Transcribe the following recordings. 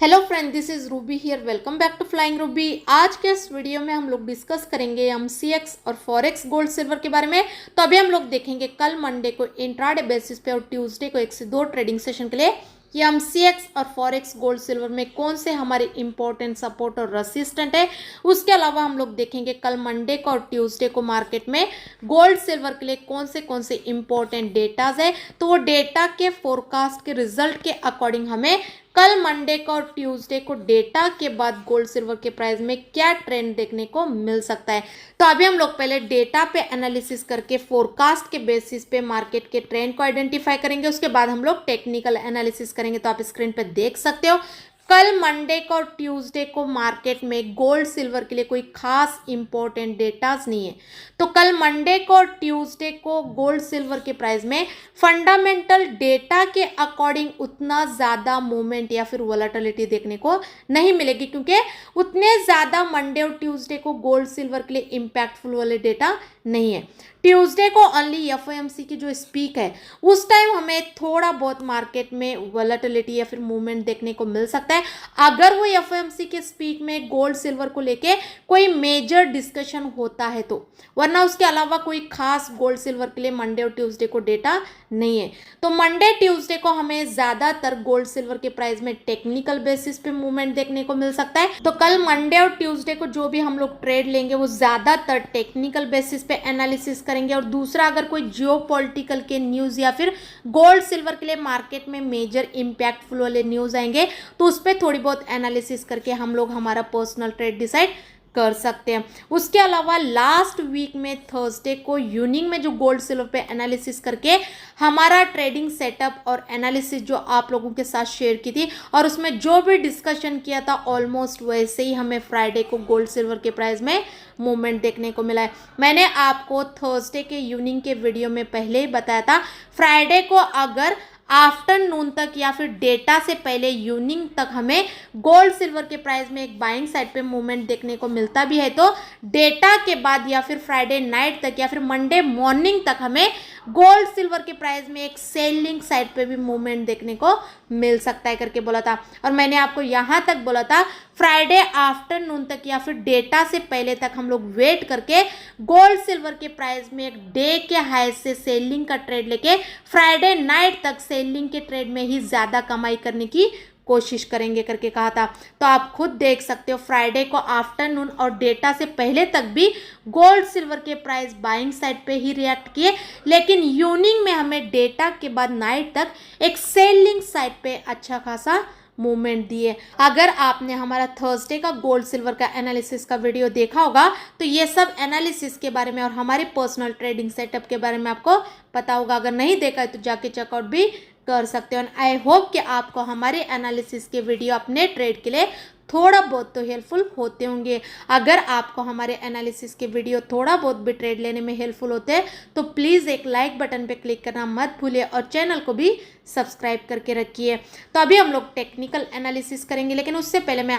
Hello friend, this is Ruby here. Welcome back to Flying Ruby. आज के इस video में हम लोग डिस्कस करेंगे एमसीएक्स और फॉरेक्स गोल्ड सिल्वर के बारे में। तो अभी हम लोग देखेंगे कल मंडे को इंट्राडे बेसिस पे और ट्यूसडे को 1 से 2 ट्रेडिंग सेशन के लिए ये एमसीएक्स और फॉरेक्स गोल्ड सिल्वर में कौन से हमारे इंपॉर्टेंट सपोर्ट और रेसिस्टेंट है। उसके अलावा हम लोग देखेंगे कल मंडे को और ट्यूसडे को मार्केट में गोल्ड सिल्वर के लिए कौन से इंपॉर्टेंट डेटाज है। तो वो डेटा के फोरकास्ट के रिजल्ट के अकॉर्डिंग हमें कल मंडे को और ट्यूसडे को डेटा के बाद गोल्ड सिल्वर के प्राइस में क्या ट्रेंड देखने को मिल सकता है। तो अभी हम लोग पहले डेटा पे एनालिसिस करके फोरकास्ट के बेसिस पे मार्केट के ट्रेंड को आइडेंटिफाई करेंगे। उसके बाद हम लोग टेक्निकल एनालिसिस करेंगे। तो आप स्क्रीन पे देख सकते हो कल मंडे को और ट्यूसडे को मार्केट में गोल्ड सिल्वर के लिए कोई खास इंपॉर्टेंट डेटाज नहीं है। तो कल मंडे को और ट्यूसडे को गोल्ड सिल्वर के प्राइस में फंडामेंटल डेटा के अकॉर्डिंग उतना ज़्यादा मूवमेंट या फिर वोलेटिलिटी देखने को नहीं मिलेगी, क्योंकि उतने ज़्यादा मंडे और ट्यूसडे को गोल्ड सिल्वर के लिए इम्पैक्टफुल वाले डेटा नहीं है। ट्यूसडे को ओनली एफओएमसी की जो स्पीक है उस टाइम हमें थोड़ा बहुत मार्केट में वोलेटिलिटी या फिर मूवमेंट देखने को मिल सकता है, अगर वो एफओएमसी के स्पीक में गोल्ड सिल्वर को लेके कोई मेजर डिस्कशन होता है तो। वरना उसके अलावा कोई खास गोल्ड सिल्वर के लिए मंडे और ट्यूसडे को डेटा नहीं है। तो मंडे ट्यूसडे को हमें ज्यादातर गोल्ड सिल्वर के प्राइस में टेक्निकल बेसिस पे मूवमेंट देखने को मिल सकता है। तो कल मंडे और ट्यूसडे को जो भी हम लोग ट्रेड लेंगे वो ज्यादातर टेक्निकल बेसिस पे एनालिसिस करेंगे। और दूसरा, अगर कोई जियोपॉलिटिकल के न्यूज या फिर गोल्ड सिल्वर के लिए मार्केट में मेजर इंपैक्टफुल वाले न्यूज आएंगे तो उस पर थोड़ी बहुत एनालिसिस करके हम लोग हमारा पर्सनल ट्रेड डिसाइड कर सकते हैं। उसके अलावा लास्ट वीक में थर्सडे को यूनिंग में जो गोल्ड सिल्वर पे एनालिसिस करके हमारा ट्रेडिंग सेटअप और एनालिसिस जो आप लोगों के साथ शेयर की थी और उसमें जो भी डिस्कशन किया था ऑलमोस्ट वैसे ही हमें फ्राइडे को गोल्ड सिल्वर के प्राइस में मूवमेंट देखने को मिला है। मैंने आपको थर्सडे के यूनिंग के वीडियो में पहले ही बताया था, फ्राइडे को अगर आफ्टरनून तक या फिर डेटा से पहले इवनिंग तक हमें गोल्ड सिल्वर के प्राइस में एक बाइंग साइड पे मूवमेंट देखने को मिलता भी है तो डेटा के बाद या फिर फ्राइडे नाइट तक या फिर मंडे मॉर्निंग तक हमें गोल्ड सिल्वर के प्राइस में एक सेलिंग साइड पे भी मूवमेंट देखने को मिल सकता है करके बोला था। और मैंने आपको यहाँ तक बोला था फ्राइडे आफ्टरनून तक या फिर डेटा से पहले तक हम लोग वेट करके गोल्ड सिल्वर के प्राइस में एक डे के हाई से सेलिंग का ट्रेड लेके फ्राइडे नाइट तक सेलिंग के ट्रेड में ही ज़्यादा कमाई करने की कोशिश करेंगे करके कहा था। तो आप खुद देख सकते हो फ्राइडे को आफ्टरनून और डेटा से पहले तक भी गोल्ड सिल्वर के प्राइस बाइंग साइड पे ही रिएक्ट किए, लेकिन इवनिंग में हमें डेटा के बाद नाइट तक एक सेलिंग साइड पे अच्छा खासा मूवमेंट दिए। अगर आपने हमारा थर्सडे का गोल्ड सिल्वर का एनालिसिस का वीडियो देखा होगा तो ये सब एनालिसिस के बारे में और हमारे पर्सनल ट्रेडिंग सेटअप के बारे में आपको पता होगा। अगर नहीं देखा है तो जाके चेकआउट भी कर सकते हो। आई होप कि आपको हमारे एनालिसिस के वीडियो अपने ट्रेड के लिए थोड़ा बहुत तो हेल्पफुल होते होंगे। अगर आपको हमारे एनालिसिस के वीडियो थोड़ा बहुत भी ट्रेड लेने में हेल्पफुल होते हैं तो प्लीज़ एक लाइक बटन पे क्लिक करना मत भूलिए और चैनल को भी सब्सक्राइब करके रखिए। तो अभी हम लोग टेक्निकल एनालिसिस करेंगे, लेकिन उससे पहले मैं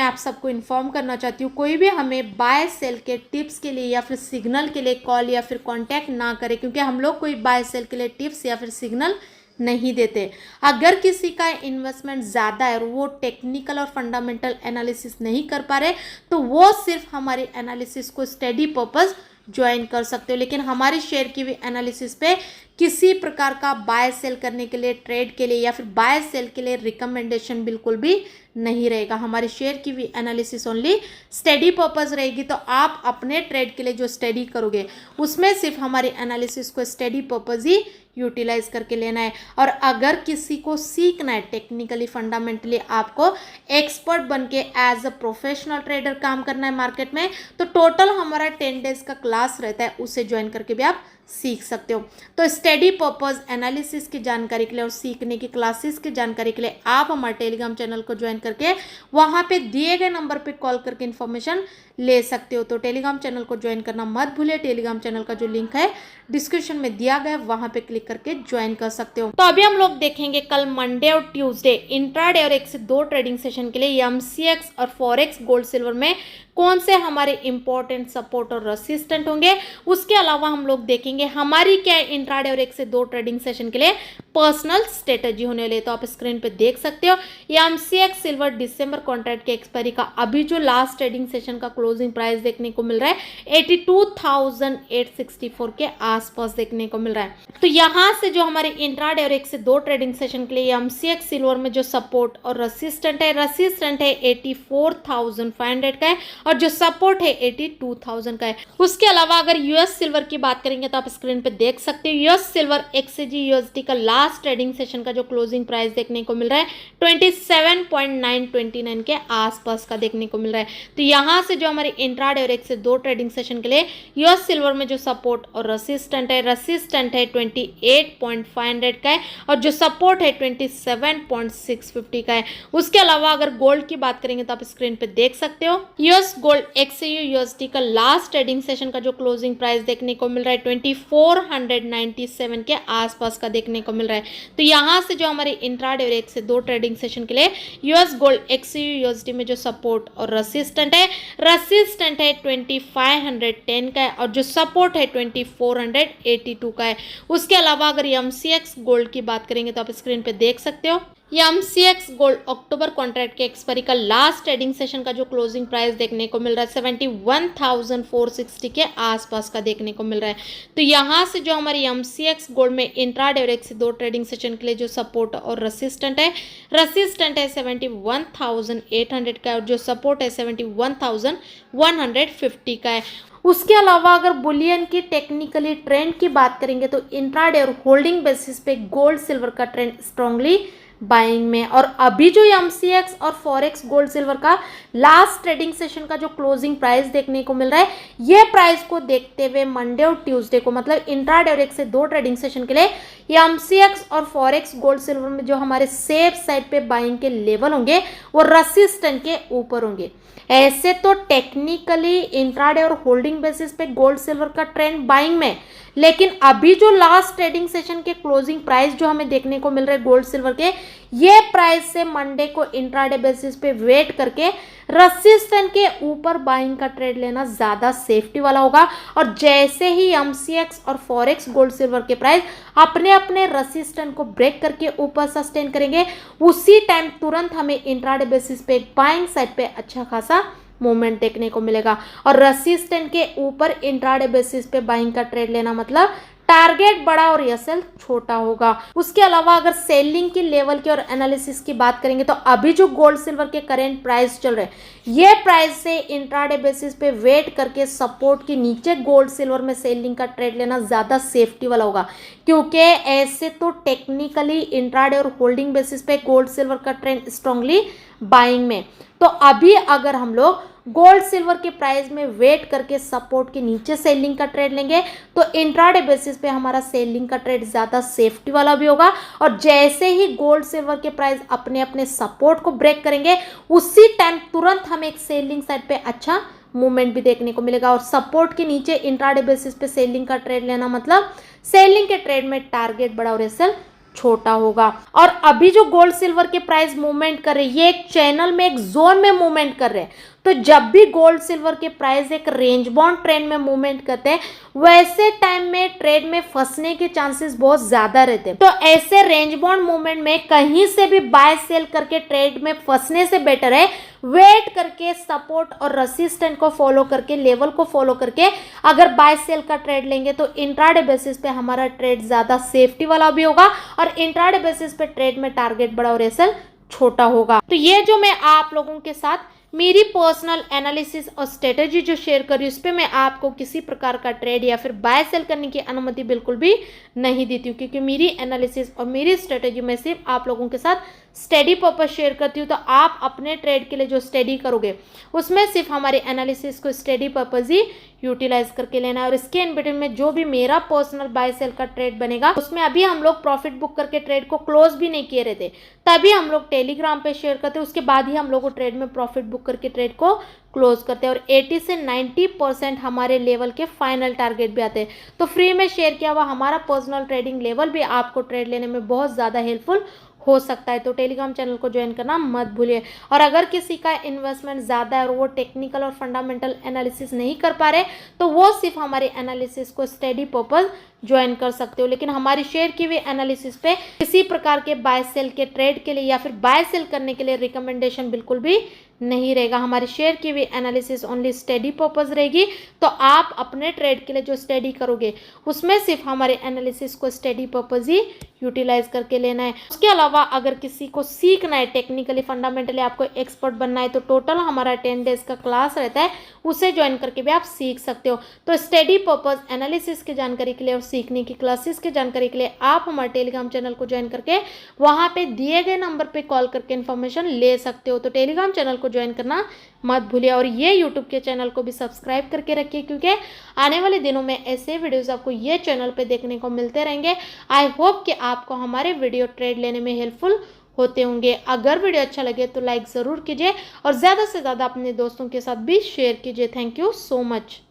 आप सबको इन्फॉर्म करना चाहती हूँ, कोई भी हमें बाय सेल के टिप्स के लिए या फिर सिग्नल के लिए कॉल या फिर कांटेक्ट ना करे, क्योंकि हम लोग कोई बाय सेल के लिए टिप्स या फिर सिग्नल नहीं देते। अगर किसी का इन्वेस्टमेंट ज़्यादा है और वो टेक्निकल और फंडामेंटल एनालिसिस नहीं कर पा रहे तो वो सिर्फ हमारे एनालिसिस को स्टडी पर्पस ज्वाइन कर सकते हो, लेकिन हमारी शेयर की हुई एनालिसिस पे किसी प्रकार का बाय सेल करने के लिए, ट्रेड के लिए या फिर बाय सेल के लिए रिकमेंडेशन बिल्कुल भी नहीं रहेगा। हमारी शेयर की हुई एनालिसिस ओनली स्टडी पर्पस रहेगी। तो आप अपने ट्रेड के लिए जो स्टडी करोगे उसमें सिर्फ हमारी एनालिसिस को स्टडी पर्पस ही यूटिलाइज करके लेना है। और अगर किसी को सीखना है टेक्निकली फंडामेंटली, आपको एक्सपर्ट बन के एज अ प्रोफेशनल ट्रेडर काम करना है मार्केट में, तो टोटल हमारा 10 डेज का क्लास रहता है, उसे ज्वाइन करके भी आप सीख सकते हो। तो स्टडी पर्पस एनालिसिस की जानकारी के लिए और सीखने की क्लासेस की जानकारी के लिए आप हमारे टेलीग्राम चैनल को ज्वाइन करके वहाँ पे दिए गए नंबर पे कॉल करके इन्फॉर्मेशन ले सकते हो। तो टेलीग्राम चैनल को ज्वाइन करना मत भूलिए। टेलीग्राम चैनल का जो लिंक है डिस्क्रिप्शन में दिया गया है, वहाँ पे क्लिक करके ज्वाइन कर सकते हो। तो अभी हम लोग देखेंगे कल मंडे और ट्यूसडे इंट्राडे और 1 से 2 ट्रेडिंग सेशन के लिए एमसीएक्स और फॉरेक्स गोल्ड सिल्वर में कौन से हमारे इंपॉर्टेंट सपोर्ट और रेसिस्टेंट होंगे। उसके अलावा हम लोग देखेंगे हमारी क्या इंट्राडे और 1 से 2 ट्रेडिंग सेशन के लिए पर्सनल स्ट्रेटजी होने वाली है। तो आप स्क्रीन पे देख सकते हो ये एमसीएक्स सिल्वर दिसंबर कॉन्ट्रैक्ट के एक्सपायरी का अभी जो लास्ट ट्रेडिंग सेशन का क्लोजिंग प्राइस देखने को मिल रहा है 82,864 के आसपास देखने को मिल रहा है। तो यहाँ से जो हमारे इंट्राडे और 1 से 2 ट्रेडिंग सेशन के लिए एमसीएक्स सिल्वर में जो सपोर्ट और रेसिस्टेंट है 84,500 का है और जो सपोर्ट है 82,000 का है। उसके अलावा अगर यूएस सिल्वर की बात करेंगे तो आप स्क्रीन पे देख सकते हो यूएस सिल्वर एक्सजी यूएसडी का लास्ट ट्रेडिंग सेशन का जो क्लोजिंग प्राइस देखने को मिल रहा है 27.929 के आसपास का देखने को मिल रहा है। तो यहाँ से जो हमारे इंट्राडे और 1 से 2 ट्रेडिंग सेशन के लिए यूएस सिल्वर में जो सपोर्ट और रेसिस्टेंट है 28.500 का है और जो सपोर्ट है 27.650 का है। उसके अलावा अगर गोल्ड की बात करेंगे तो आप स्क्रीन पे देख सकते हो यूएस गोल्ड एक्सयू यूएसडी का लास्ट ट्रेडिंग सेशन का जो क्लोजिंग प्राइस देखने को मिल रहा है 2497 के आसपास का देखने को मिल रहा है। तो यहाँ से जो हमारे इंट्राडे और 1 से 2 ट्रेडिंग सेशन के लिए यूएस गोल्ड एक्सयू यूएसडी में जो सपोर्ट और रेसिस्टेंट है 2510 का है और जो सपोर्ट है 2482 का है। उसके अलावा अगर एमसीएक्स गोल्ड की बात करेंगे तो आप स्क्रीन पे देख सकते हो एमसीएक्स गोल्ड अक्टूबर कॉन्ट्रैक्ट के एक्सपायरी का लास्ट ट्रेडिंग सेशन का जो क्लोजिंग प्राइस देखने को मिल रहा है 71,460 के आसपास का देखने को मिल रहा है। तो यहाँ से जो हमारी एमसीएक्स गोल्ड में इंट्राडे और 1 से 2 ट्रेडिंग सेशन के लिए जो सपोर्ट और रेसिस्टेंट है 71,800 का है और जो सपोर्ट है 71,150 का है। उसके अलावा अगर बुलियन की टेक्निकली ट्रेंड की बात करेंगे तो इंट्राडे और होल्डिंग बेसिस पे गोल्ड सिल्वर का ट्रेंड स्ट्रांगली बाइंग में और अभी जो एमसीएक्स और फॉरेक्स गोल्ड सिल्वर का लास्ट ट्रेडिंग सेशन का जो क्लोजिंग प्राइस देखने को मिल रहा है ये प्राइस को देखते हुए मंडे और ट्यूसडे को मतलब इंट्राडे और 1 से 2 ट्रेडिंग सेशन के लिए एमसीएक्स और फॉरेक्स गोल्ड सिल्वर में जो हमारे सेफ साइड पे बाइंग के लेवल होंगे वो रेसिस्टेंट के ऊपर होंगे। ऐसे तो टेक्निकली इंट्राडे और होल्डिंग बेसिस पे गोल्ड सिल्वर का ट्रेंड बाइंग में, लेकिन अभी जो लास्ट ट्रेडिंग सेशन के क्लोजिंग प्राइस जो हमें देखने को मिल रहे हैं गोल्ड सिल्वर के ये प्राइस से मंडे को इंट्राडे बेसिस पे वेट करके रेसिस्टेंट के ऊपर बाइंग का ट्रेड लेना ज़्यादा सेफ्टी वाला होगा। और जैसे ही एमसीएक्स और फॉरेक्स गोल्ड सिल्वर के प्राइस अपने अपने रेसिस्टेंट को ब्रेक करके ऊपर सस्टेन करेंगे उसी टाइम तुरंत हमें इंट्राडे बेसिस पे बाइंग साइड पे अच्छा खासा मूवमेंट देखने को मिलेगा। और रेसिस्टेंट के ऊपर इंट्राडे बेसिस पे बाइंग का ट्रेड लेना मतलब टारगेट बड़ा और एसएल छोटा होगा। उसके अलावा अगर सेलिंग की लेवल की और एनालिसिस की बात करेंगे तो अभी जो गोल्ड सिल्वर के करेंट प्राइस चल रहे हैं ये प्राइस से इंट्राडे बेसिस पे वेट करके सपोर्ट के नीचे गोल्ड सिल्वर में सेलिंग का ट्रेड लेना ज़्यादा सेफ्टी वाला होगा, क्योंकि ऐसे तो टेक्निकली इंट्राडे और होल्डिंग बेसिस पे गोल्ड सिल्वर का ट्रेंड स्ट्रांगली बाइंग में। तो अभी अगर हम लोग गोल्ड सिल्वर के प्राइस में वेट करके सपोर्ट के नीचे सेलिंग का ट्रेड लेंगे तो इंट्राडे बेसिस पे हमारा सेलिंग का ट्रेड ज़्यादा सेफ्टी वाला भी होगा। और जैसे ही गोल्ड सिल्वर के प्राइस अपने अपने सपोर्ट को ब्रेक करेंगे उसी टाइम तुरंत हमें एक सेलिंग साइड पे अच्छा मूवमेंट भी देखने को मिलेगा। और सपोर्ट के नीचे इंट्राडे बेसिस पे सेलिंग का ट्रेड लेना मतलब सेलिंग के ट्रेड में टारगेट बड़ा और एसएल छोटा होगा। और अभी जो गोल्ड सिल्वर के प्राइस मूवमेंट कर रहे हैं ये एक चैनल में एक जोन में मूवमेंट कर रहे हैं। तो जब भी गोल्ड सिल्वर के प्राइस एक रेंज बाउंड ट्रेंड में मूवमेंट करते हैं वैसे टाइम में ट्रेड में फंसने के चांसेस बहुत ज्यादा रहते हैं। तो ऐसे रेंज बाउंड मूवमेंट में कहीं से भी बाय सेल करके ट्रेड में फंसने से बेटर है वेट करके सपोर्ट और रेसिस्टेंट को फॉलो करके लेवल को फॉलो करके अगर बाय सेल का ट्रेड लेंगे तो इंट्राडे बेसिस पे हमारा ट्रेड ज्यादा सेफ्टी वाला भी होगा और इंट्राडे बेसिस पे ट्रेड में टारगेट बड़ा और एसएल छोटा होगा। तो ये जो मैं आप लोगों के साथ मेरी पर्सनल एनालिसिस और स्ट्रेटजी जो शेयर कर रही हूँ उस पर मैं आपको किसी प्रकार का ट्रेड या फिर बाय सेल करने की अनुमति बिल्कुल भी नहीं देती हूँ, क्योंकि मेरी एनालिसिस और मेरी स्ट्रेटजी में सिर्फ आप लोगों के साथ स्टडी पर्पस शेयर करती हूँ। तो आप अपने ट्रेड के लिए जो स्टडी करोगे उसमें सिर्फ हमारे एनालिसिस को स्टडी पर्पस ही यूटिलाइज करके लेना है। और इसके इन बिटवीन में जो भी मेरा पर्सनल बाय सेल का ट्रेड बनेगा उसमें अभी हम लोग प्रॉफिट बुक करके ट्रेड को क्लोज भी नहीं किए रहते, तभी हम लोग टेलीग्राम पे शेयर करते हैं, उसके बाद ही हम लोग को ट्रेड में प्रॉफिट बुक करके ट्रेड को क्लोज करते हैं। और 80 से 90% हमारे लेवल के फाइनल टारगेट भी आते हैं। तो फ्री में शेयर किया हुआ हमारा पर्सनल ट्रेडिंग लेवल भी आपको ट्रेड लेने में बहुत ज़्यादा हेल्पफुल हो सकता है। तो टेलीग्राम चैनल को ज्वाइन करना मत भूलिए। और अगर किसी का इन्वेस्टमेंट ज़्यादा है और वो टेक्निकल और फंडामेंटल एनालिसिस नहीं कर पा रहे तो वो सिर्फ हमारे एनालिसिस को स्टडी पर्पज ज्वाइन कर सकते हो, लेकिन हमारी शेयर की हुई एनालिसिस पे किसी प्रकार के बाय सेल के ट्रेड के लिए या फिर बाय सेल करने के लिए रिकमेंडेशन बिल्कुल भी नहीं रहेगा। हमारी शेयर की हुई एनालिसिस ओनली स्टडी पर्पज रहेगी। तो आप अपने ट्रेड के लिए जो स्टडी करोगे उसमें सिर्फ हमारे एनालिसिस को स्टडी पर्पज ही यूटिलाइज करके लेना है। उसके अलावा अगर किसी को सीखना है टेक्निकली फंडामेंटली आपको एक्सपर्ट बनना है तो टोटल हमारा 10 डेज का क्लास रहता है, उसे ज्वाइन करके भी आप सीख सकते हो। तो स्टडी पर्पज एनालिसिस की जानकारी के लिए और सीखने की क्लासेस की जानकारी के लिए आप हमारे टेलीग्राम चैनल को ज्वाइन करके वहां पे दिए गए नंबर पे कॉल करके इन्फॉर्मेशन ले सकते हो। तो टेलीग्राम चैनल को ज्वाइन करना मत भूलिए और ये यूट्यूब के चैनल को भी सब्सक्राइब करके रखिए, क्योंकि आने वाले दिनों में ऐसे वीडियोस आपको ये चैनल पे देखने को मिलते रहेंगे। आई होप कि आपको हमारे वीडियो ट्रेड लेने में हेल्पफुल होते होंगे। अगर वीडियो अच्छा लगे तो लाइक ज़रूर कीजिए और ज़्यादा से ज़्यादा अपने दोस्तों के साथ भी शेयर कीजिए। Thank you so much.